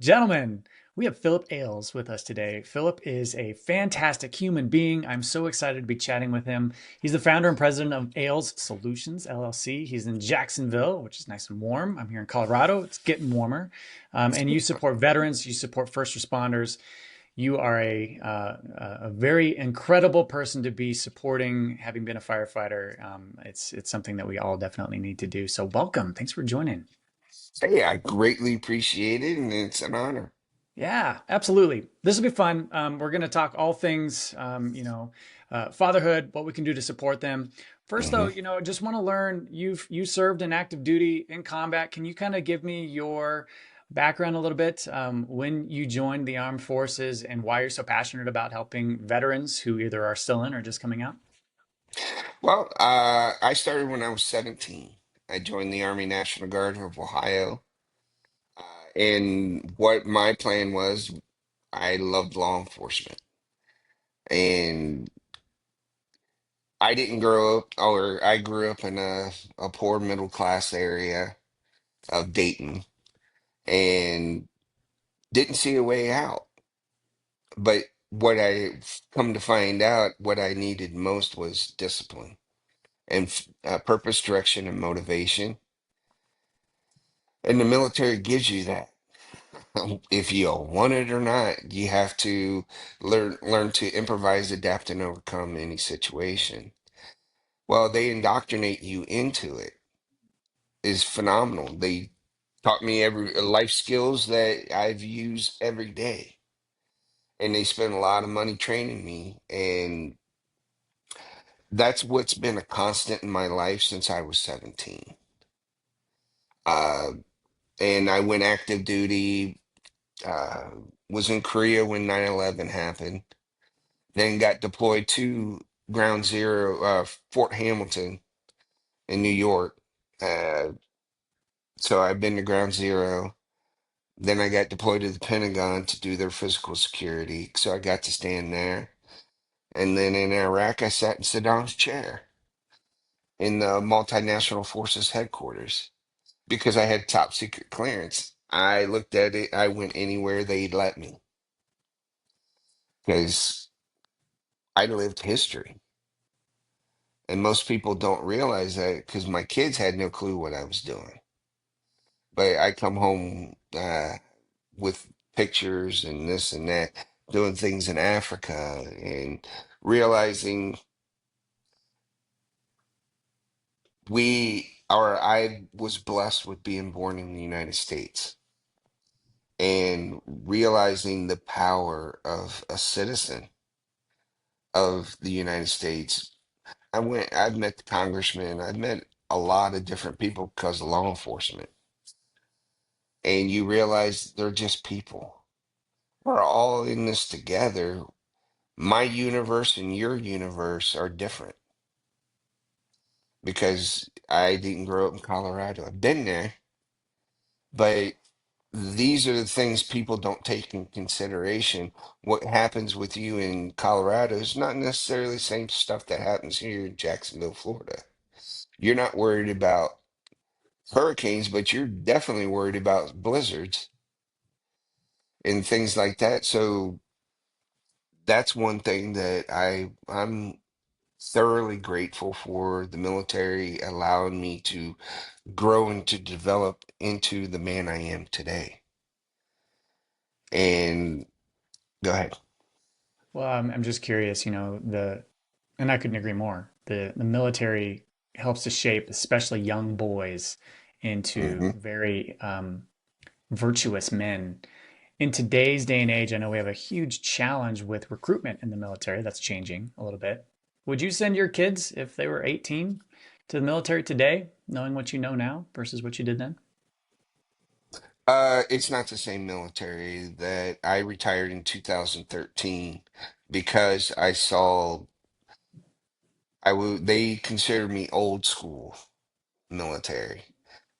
Gentlemen, we have Philip Ayles with us today. Philip is a fantastic human being. I'm so excited to be chatting with him. He's the founder and president of Ayles Solutions, LLC. He's in Jacksonville, which is nice and warm. I'm here in Colorado. It's getting warmer. And you support veterans, you support first responders. You are a very incredible person to be supporting, having been a firefighter. It's something that we all definitely need to do. So welcome. Thanks for joining. Hey, I greatly appreciate it, and it's an honor. Yeah, absolutely. This will be fun. We're going to talk all things, fatherhood, what we can do to support them. First, though, hmm just want to learn. You served in active duty in combat. Can you kind of give me your background a little bit, when you joined the armed forces and why you're so passionate about helping veterans who either are still in or just coming out? I started when I was 17. I joined the Army National Guard of Ohio. Uh, and what my plan was, I loved law enforcement. And I didn't grow up, or I grew up in a poor middle class area of Dayton and didn't see a way out. But what I come to find out, what I needed most was discipline and purpose, direction, and motivation. And the military gives you that. If you want it or not, you have to learn to improvise, adapt, and overcome any situation. Well, they indoctrinate you into it is phenomenal. They taught me every life skills that I've used every day, and they spent a lot of money training me, and that's what's been a constant in my life since I was 17. Uh, and I went active duty, uh, was in Korea when 9/11 happened, then got deployed to Ground Zero, Fort Hamilton in New York. Uh, so I've been to Ground Zero. Then I got deployed to the Pentagon to do their physical security. So I got to stand there. And then in Iraq, I sat in Saddam's chair in the multinational forces headquarters because I had top secret clearance. I looked at it, I went anywhere they'd let me because I lived history. And most people don't realize that because my kids had no clue what I was doing. But I come home with pictures and this and that, doing things in Africa and realizing I was blessed with being born in the United States and realizing the power of a citizen of the United States. I've met the congressman, I've met a lot of different people because of law enforcement. And you realize they're just people. We're all in this together. My universe and your universe are different because I didn't grow up in Colorado. I've been there, but these are the things people don't take in consideration. What happens with you in Colorado is not necessarily the same stuff that happens here in Jacksonville, Florida. You're not worried about hurricanes, but you're definitely worried about blizzards and things like that. So that's one thing that I'm thoroughly grateful for the military allowing me to grow and to develop into the man I am today. And go ahead. Well, I'm just curious, and I couldn't agree more. The military helps to shape, especially young boys, into hmm very virtuous men. In today's day and age, I know we have a huge challenge with recruitment in the military. That's changing a little bit. Would you send your kids, if they were 18, to the military today, knowing what you know now versus what you did then? It's not the same military that I retired in 2013 because I saw they considered me old school military.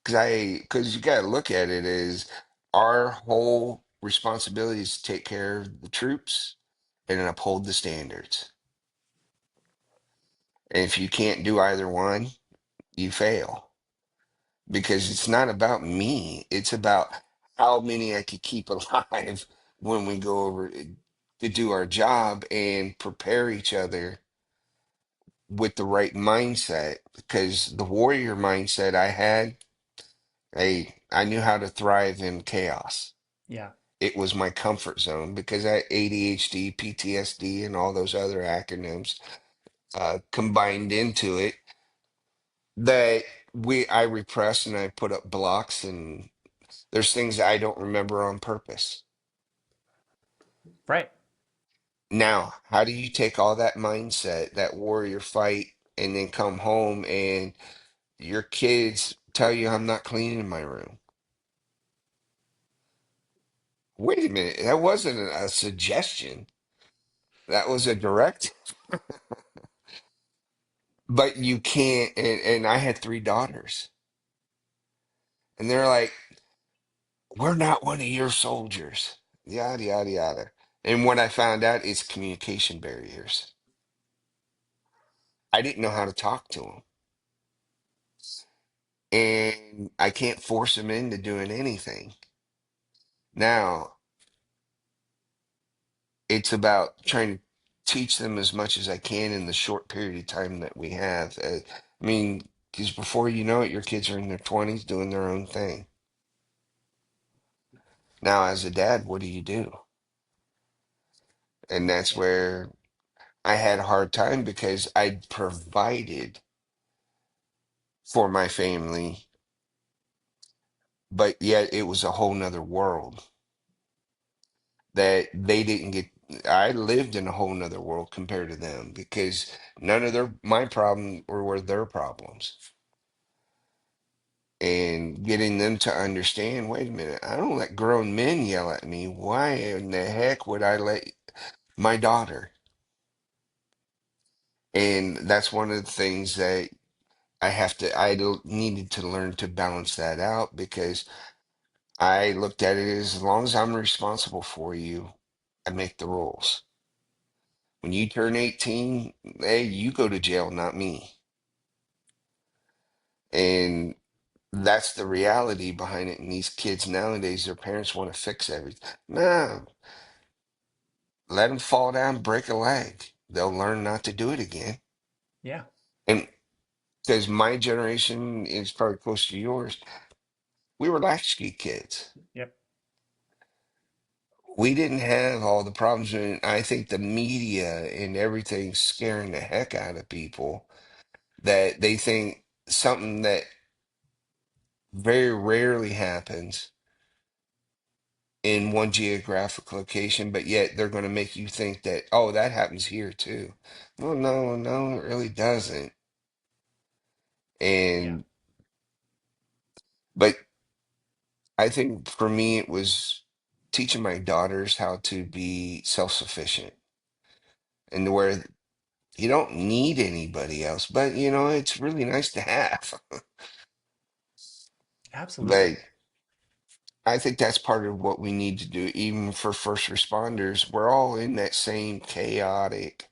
Because you gotta look at it as our whole responsibility is to take care of the troops and uphold the standards. And if you can't do either one, you fail. Because it's not about me. It's about how many I could keep alive when we go over to do our job and prepare each other with the right mindset. Because the warrior mindset I had, I knew how to thrive in chaos. Yeah. It was my comfort zone because I had ADHD, PTSD, and all those other acronyms combined into it that I repress and I put up blocks, and there's things I don't remember on purpose. Right. Now, how do you take all that mindset, that warrior fight, and then come home and your kids tell you I'm not cleaning my room? Wait a minute, that wasn't a suggestion. That was a direct. But you can't, and I had three daughters, and they're like, we're not one of your soldiers. Yada, yada, yada. And what I found out is communication barriers. I didn't know how to talk to them. And I can't force them into doing anything. Now, it's about trying to teach them as much as I can in the short period of time that we have. I mean, because before you know it, your kids are in their 20s doing their own thing. Now, as a dad, what do you do? And that's Yeah. where I had a hard time because I provided for my family, but yet it was a whole nother world that they didn't get. I lived in a whole nother world compared to them because none of my problems were their problems. And getting them to understand, wait a minute, I don't let grown men yell at me. Why in the heck would I let my daughter? And that's one of the things that needed to learn to balance that out because I looked at it as long as I'm responsible for you, I make the rules. When you turn 18, hey, you go to jail, not me. And that's the reality behind it. And these kids nowadays, their parents want to fix everything. No, let them fall down, break a leg. They'll learn not to do it again. Yeah. And because my generation is probably close to yours, we were latchkey kids. Yep. We didn't have all the problems. And I think the media and everything's scaring the heck out of people that they think something that very rarely happens in one geographic location, but yet they're going to make you think that, oh, that happens here too. Well, no, no, it really doesn't. Yeah. And, but I think for me, it was teaching my daughters how to be self-sufficient and where you don't need anybody else, but it's really nice to have. Absolutely. But I think that's part of what we need to do, even for first responders. We're all in that same chaotic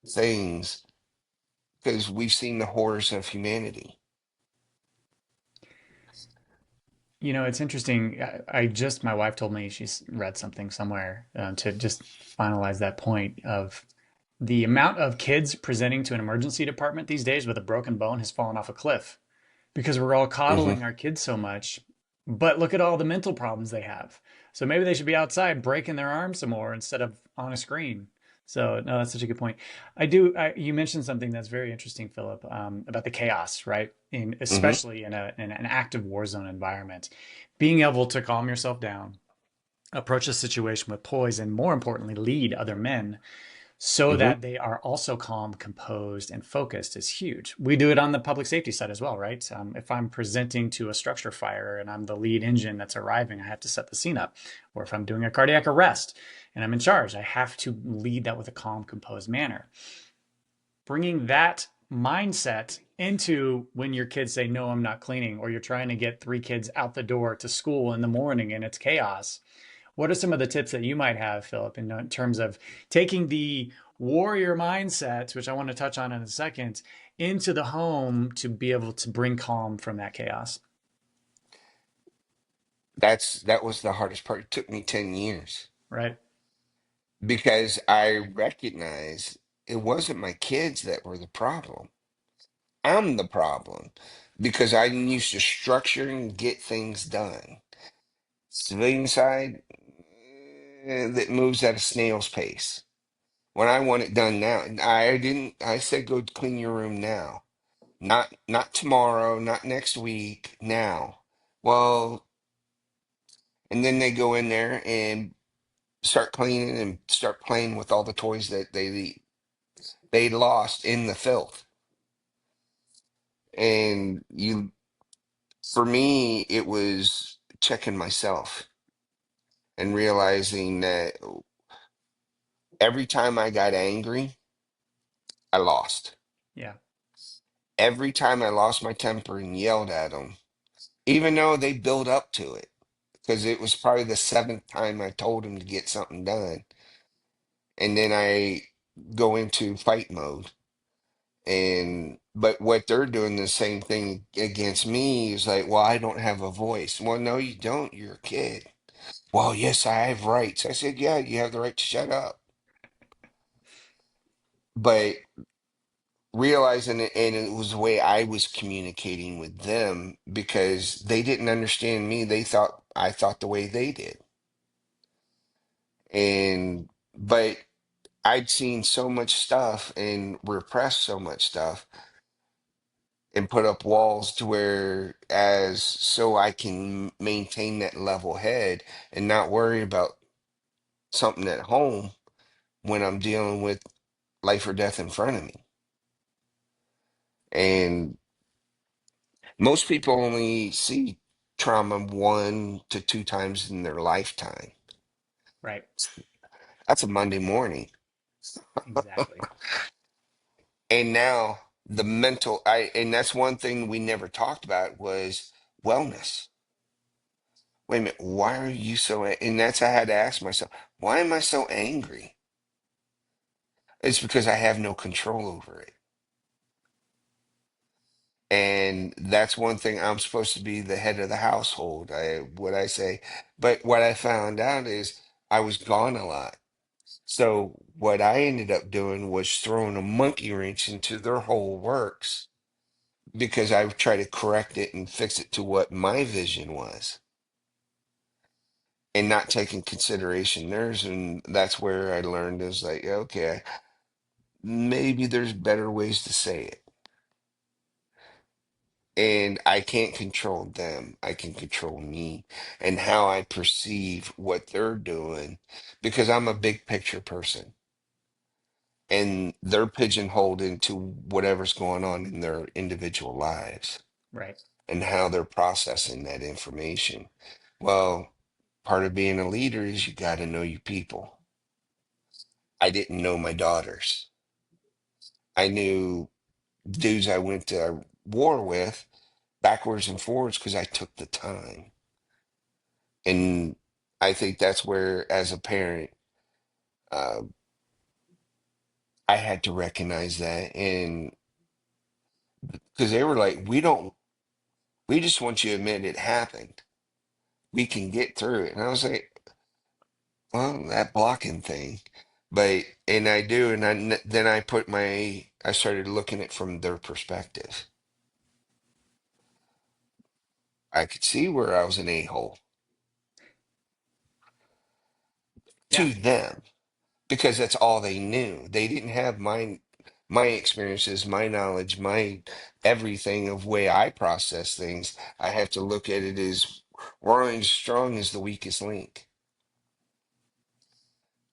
things because we've seen the horrors of humanity. It's interesting. My wife told me she's read something somewhere to just finalize that point of the amount of kids presenting to an emergency department these days with a broken bone has fallen off a cliff because we're all Hmm. coddling our kids so much. But look at all the mental problems they have. So maybe they should be outside breaking their arms some more instead of on a screen. So no, that's such a good point. You mentioned something that's very interesting, Philip, about the chaos, right? Hmm. Especially in an active war zone environment, being able to calm yourself down, approach a situation with poise, and more importantly, lead other men so Hmm. that they are also calm, composed, and focused is huge. We do it on the public safety side as well, right? If I'm presenting to a structure fire and I'm the lead engine that's arriving, I have to set the scene up. Or if I'm doing a cardiac arrest and I'm in charge, I have to lead that with a calm, composed manner. Bringing that mindset into when your kids say, no, I'm not cleaning, or you're trying to get three kids out the door to school in the morning and it's chaos. What are some of the tips that you might have, Philip, in terms of taking the warrior mindset, which I want to touch on in a second, into the home to be able to bring calm from that chaos? that was the hardest part. It took me 10 years Right. because I recognized it wasn't my kids that were the problem. I'm the problem because I'm used to structure and get things done. Civilian side, that moves at a snail's pace. When I want it done now, I didn't, I said go clean your room now. Not tomorrow, not next week, now. Well, and then they go in there and start cleaning and start playing with all the toys that they lost in the filth. And you, for me, it was checking myself and realizing that every time I got angry, I lost. Yeah. Every time I lost my temper and yelled at them, even though they built up to it, because it was probably the seventh time I told them to get something done, and then I go into fight mode. And but what they're doing the same thing against me is like, well, I don't have a voice. Well, no, you don't. You're a kid. Well, yes, I have rights. I said, yeah, you have the right to shut up. But realizing it, and it was the way I was communicating with them because they didn't understand me. They thought I thought the way they did. And but I'd seen so much stuff and repressed so much stuff and put up walls to where as so I can maintain that level head and not worry about something at home when I'm dealing with life or death in front of me. And most people only see trauma one to two times in their lifetime. Right. That's a Monday morning. Exactly. And now the mental I and that's one thing we never talked about was wellness. Wait a minute, why are you so and that's I had to ask myself, why am I so angry? It's because I have no control over it. And that's one thing I'm supposed to be the head of the household. What I say. But what I found out is I was gone a lot. So what I ended up doing was throwing a monkey wrench into their whole works because I would try to correct it and fix it to what my vision was and not taking consideration theirs. And that's where I learned is like, okay, maybe there's better ways to say it. And I can't control them. I can control me and how I perceive what they're doing because I'm a big picture person and they're pigeonholed into whatever's going on in their individual lives Right. and how they're processing that information. Well, part of being a leader is you got to know your people. I didn't know my daughters. I knew dudes I went to war with backwards and forwards because I took the time. And I think that's where, as a parent, uh, I had to recognize that. And because they were like, we just want you to admit it happened. We can get through it. And I was like, well, that blocking thing. But, and I do. And then I started looking at it from their perspective. I could see where I was an a-hole Yeah. to them because that's all they knew. They didn't have my experiences, my knowledge, my everything of way I process things. I have to look at it as we're only as strong as the weakest link.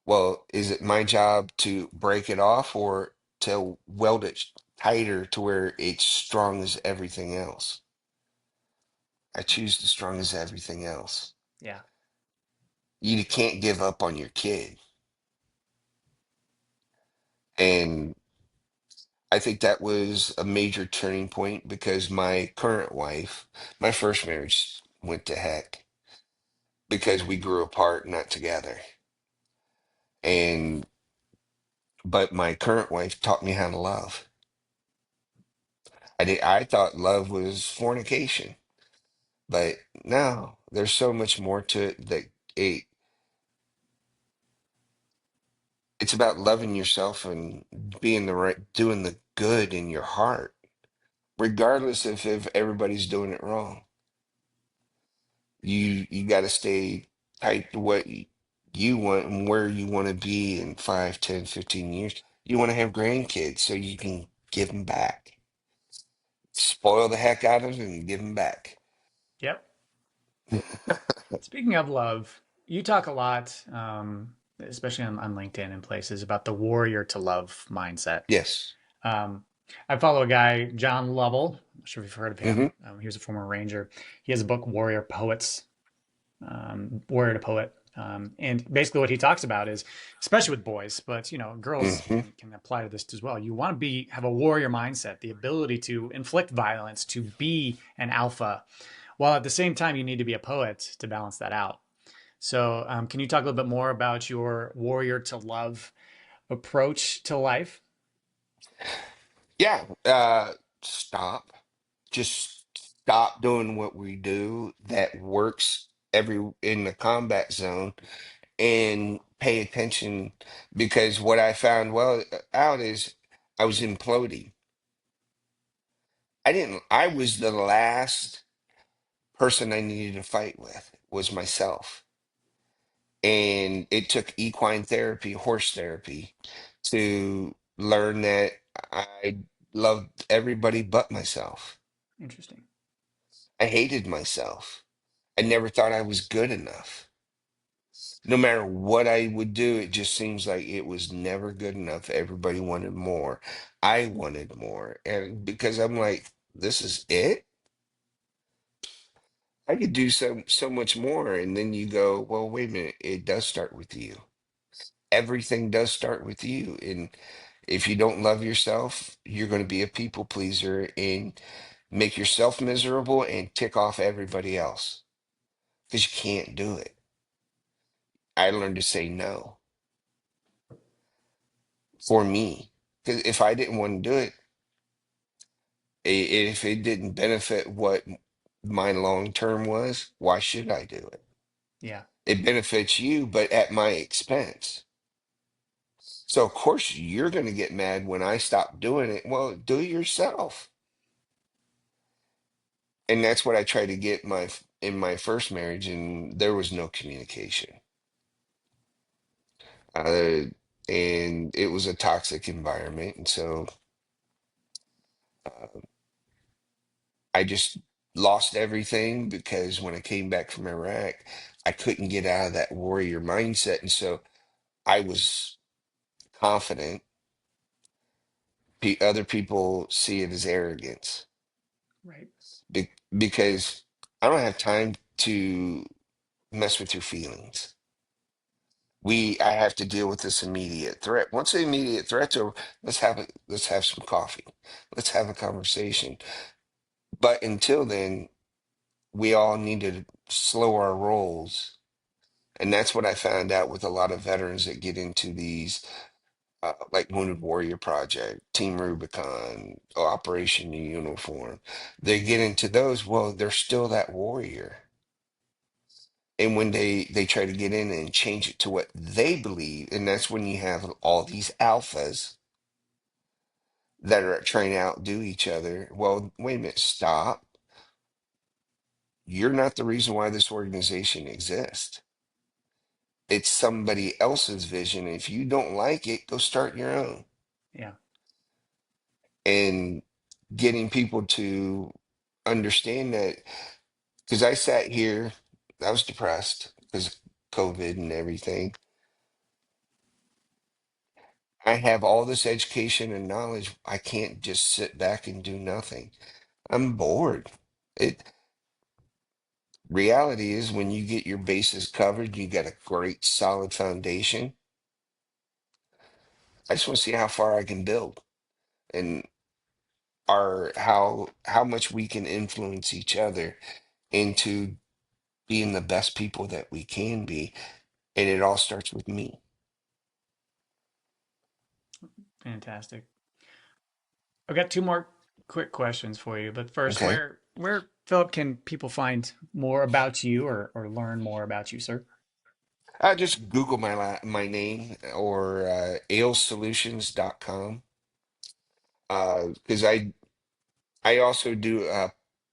Well, is it my job to break it off or to weld it tighter to where it's strong as everything else? I choose the strong as everything else. Yeah. You can't give up on your kid. And I think that was a major turning point because my current wife, my first marriage went to heck because we grew apart, not together. And but my current wife taught me how to love. I thought love was fornication. But no, there's so much more to it that it, it's about loving yourself and being the right, doing the good in your heart, regardless if everybody's doing it wrong. You got to stay tight to what you want and where you want to be in 5, 10, 15 years. You want to have grandkids so you can give them back. Spoil the heck out of them and give them back. Yep. Speaking of love, you talk a lot, especially on LinkedIn and places, about the warrior to love mindset. Yes. Um, I follow a guy, John Lovell. I'm not sure if you've heard of Hmm. him. He was a former Ranger. He has a book, Warrior Poets, Warrior to Poet. And basically, what he talks about is, especially with boys, but girls Hmm. can apply to this as well. You want to have a warrior mindset, the ability to inflict violence, to be an alpha, while at the same time you need to be a poet to balance that out. So, can you talk a little bit more about your warrior to love approach to life? Yeah. Stop. Just stop doing what we do that works every in the combat zone and pay attention, because what I found well out is I was imploding. I was the last person I needed to fight with was myself. And it took equine therapy, horse therapy, to learn that I loved everybody but myself. Interesting. I hated myself. I never thought I was good enough. No matter what I would do, it just seems like it was never good enough. Everybody wanted more. I wanted more. And because I'm like, this is it? I could do so much more. And then you go, well, wait a minute, it does start with you. Everything does start with you. And if you don't love yourself, you're going to be a people pleaser and make yourself miserable and tick off everybody else because you can't do it. I learned to say no for me. Because if I didn't want to do it, if it didn't benefit what my long term was, why should I do it? Yeah. It benefits you, but at my expense. So of course you're going to get mad when I stop doing it. Well, do it yourself. And that's what I tried to get in my first marriage, and there was no communication. Uh, and it was a toxic environment. And so uh, I just lost everything because when I came back from Iraq, I couldn't get out of that warrior mindset. And so I was confident. Other people see it as arrogance Right. because I don't have time to mess with your feelings. I have to deal with this immediate threat. Once the immediate threat's over, let's have some coffee. Let's have a conversation. But until then, we all need to slow our rolls. And that's what I found out with a lot of veterans that get into these like Wounded Warrior Project, Team Rubicon, Operation New Uniform. They get into those, well, they're still that warrior. And when they try to get in and change it to what they believe, and that's when you have all these alphas that are trying to outdo each other. Well, wait a minute, stop. You're not the reason why this organization exists. It's somebody else's vision. If you don't like it, go start your own. Yeah. And getting people to understand that, because I sat here, I was depressed because of COVID and everything. I have all this education and knowledge. I can't just sit back and do nothing. I'm bored. It Reality is when you get your bases covered, you got a great solid foundation. I just want to see how far I can build and how much we can influence each other into being the best people that we can be. And it all starts with me. Fantastic. I've got two more quick questions for you, but first, Okay. where Philip, can people find more about you or learn more about you, sir? I just Google my name or ailessolutions.com because I also do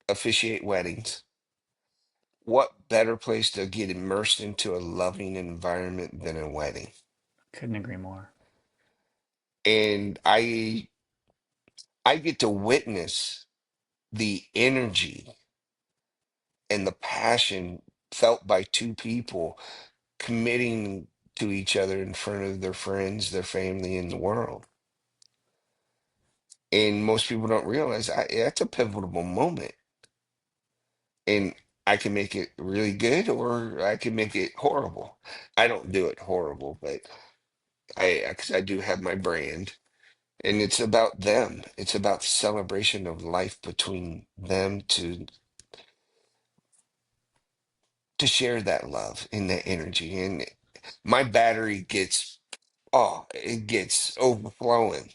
officiate weddings. What better place to get immersed into a loving environment than a wedding? Couldn't agree more. And I get to witness the energy and the passion felt by two people committing to each other in front of their friends, their family, and the world. And most people don't realize that's a pivotal moment. And I can make it really good or I can make it horrible. I don't do it horrible, but because I do have my brand. And it's about them. It's about the celebration of life between them to share that love and that energy. And my battery gets, oh, it gets overflowing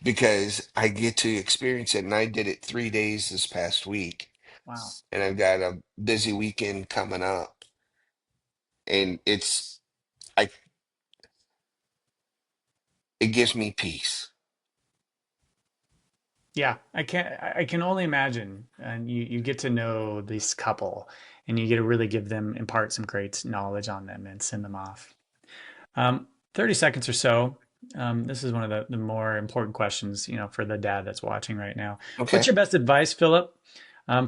because I get to experience it. And I did it 3 days this past week. Wow. And I've got a busy weekend coming up. And I, it gives me peace. Yeah, I can only imagine. And you get to know this couple and you get to really give them, impart some great knowledge on them and send them off. 30 seconds or so. This is one of the more important questions, for the dad that's watching right now. What's Okay. your best advice, Philip,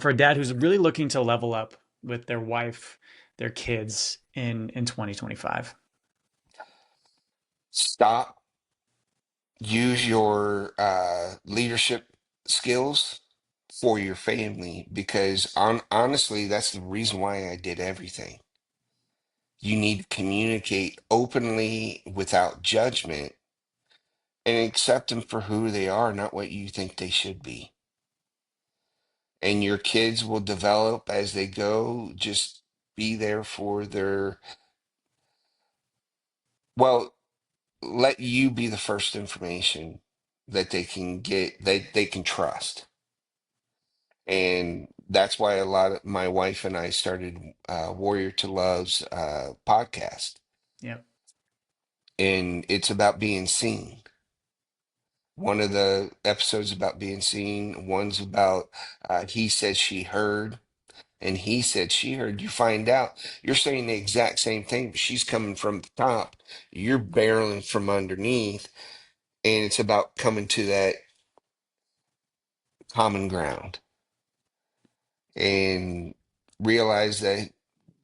for a dad who's really looking to level up with their wife, their kids in 2025? Stop, use your leadership skills for your family because honestly, that's the reason why I did everything. You need to communicate openly without judgment and accept them for who they are, not what you think they should be. And your kids will develop as they go. Just be there for well, let you be the first information that they can get, that they can trust. And that's why a lot of my wife and I started Warrior to Love's podcast. Yep. And it's about being seen. One of the episodes about being seen, one's about he said she heard, and he said she heard. You find out you're saying the exact same thing, but she's coming from the top, you're barreling from underneath, and it's about coming to that common ground and realize that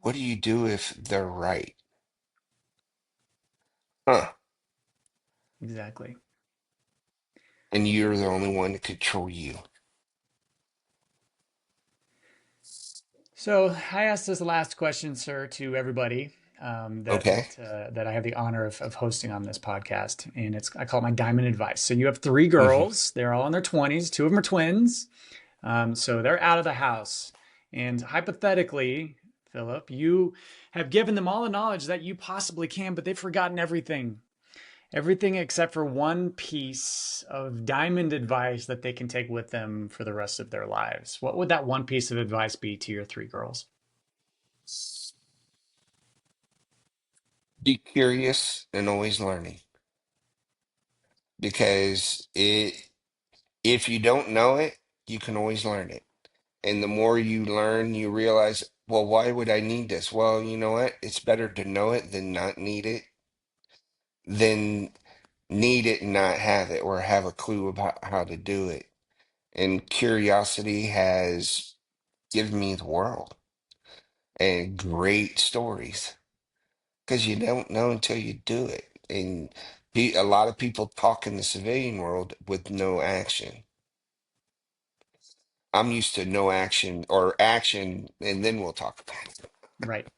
what do you do if they're right? Huh? Exactly. And you're the only one to control you. So I asked this last question, sir, to everybody Okay. that I have the honor of hosting on this podcast, and I call it my diamond advice. So you have three Hmm. girls; they're all in their 20s. Two of them are twins, so they're out of the house. And hypothetically, Philip, you have given them all the knowledge that you possibly can, but they've forgotten everything. Everything except for one piece of diamond advice that they can take with them for the rest of their lives. What would that one piece of advice be to your three girls? Be curious and always learning because if you don't know it, you can always learn it. And the more you learn, you realize, well, why would I need this? Well, you know what? It's better to know it than not need it, than need it and not have it or have a clue about how to do it. And curiosity has given me the world and great stories because you don't know until you do it. And a lot of people talk in the civilian world with no action. I'm used to no action or action, and then we'll talk about it. Right.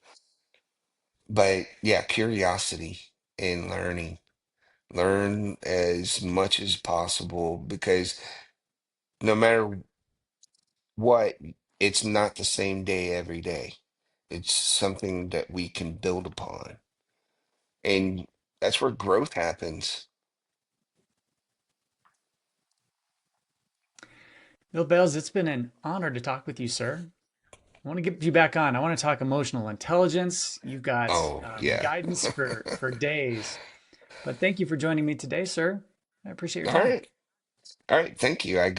But yeah, curiosity and learning. Learn as much as possible because no matter what, it's not the same day every day. It's something that we can build upon. And that's where growth happens. Bill Bales, it's been an honor to talk with you, sir. I want to get you back on. I want to talk emotional intelligence. You've got Oh, yeah. guidance for days. But thank you for joining me today, sir. I appreciate your All time. right. All right. Thank you. I agree.